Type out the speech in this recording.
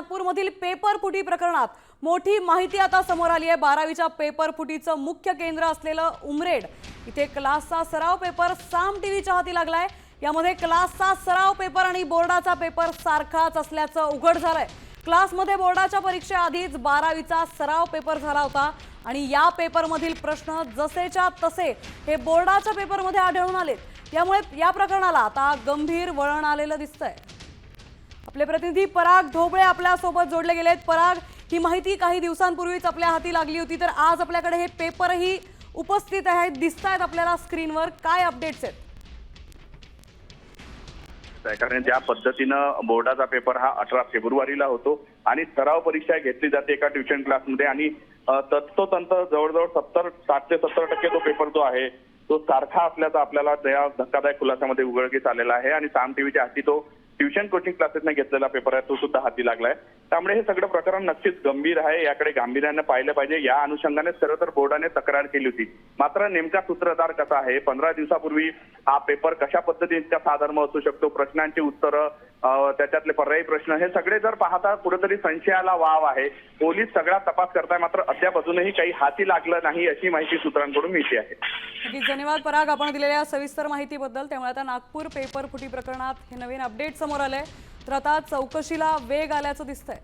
नागपूरमधील पेपर फुटी प्रकरणात मोठी माहिती आता समोर आली आहे। 12वीच्या पेपर फुटीचं मुख्य केंद्र असलेलं उमरेड इथे क्लासचा सराव पेपर साम टीव्हीच्या हाती लागलाय। यामध्ये क्लासचा सराव पेपर आणि बोर्डाचा पेपर सारखाच असल्याचं उघड झालंय। क्लासमध्ये बोर्डाच्या परीक्षेआधीच 12वीचा सराव पेपर झाला होता आणि या पेपरमधील प्रश्न जसेच्या तसे हे बोर्डाच्या पेपरमध्ये आढळून आले। त्यामुळे या प्रकरणाला आता गंभीर वळण आलेलं दिसतंय। आपले प्रतिनिधी पराग ढोबळे आपल्या सोबत जोडले गेलेत। पराग, ही माहिती काही दिवसांपूर्वीच आपल्या हाती लागली होती, तर आज आपल्याकडे हे पेपरही उपस्थित आहेत, दिसतायत आपल्याला स्क्रीनवर। काय अपडेट्स आहेत? कारण ज्या पद्धतीनं बोर्डाचा पेपर हा 18 फेब्रुवारीला होतो आणि सराव परीक्षा घेतली जाते एका ट्युशन क्लासमध्ये आणि तंतोतंत जवळजवळ 60 ते 70% तो पेपर जो आहे तो सारखा असल्याचा आपल्याला त्या धक्कादायक खुलासामध्ये उघडकीस आलेला आहे। आणि साम टीव्हीच्या हाती तो ट्युशन कोचिंग क्लासेसने घेतलेला पेपर आहे तो सुद्धा हाती लागलाय। त्यामुळे हे सगळं प्रकरण नक्कीच गंभीर आहे, याकडे गांभीर्याने पाहिलं पाहिजे। या अनुषंगाने खरं तर बोर्डाने तक्रार केली होती, मात्र नेमका सूत्रधार कसा आहे, 15 दिवसापूर्वी हा पेपर कशा पद्धतीचा साधर्म असू शकतो, प्रश्नांची उत्तरं, त्याच्यातले पर्यायी प्रश्न, हे सगळे जर पाहता कुठेतरी संशयाला वाव आहे। पोलीस सगळा तपास करताय, मात्र अद्याप अजूनही काही हाती लागलं नाही अशी माहिती सूत्रांकडून मिळते आहे। धन्यवाद पराग, आपण दिलेल्या सविस्तर माहितीबद्दल। त्यामुळे आता नागपूर पेपर फुटी प्रकरणात हे नवीन अपडेट समोर आलंय, तर आता चौकशीला वेग आल्याचं दिसतंय।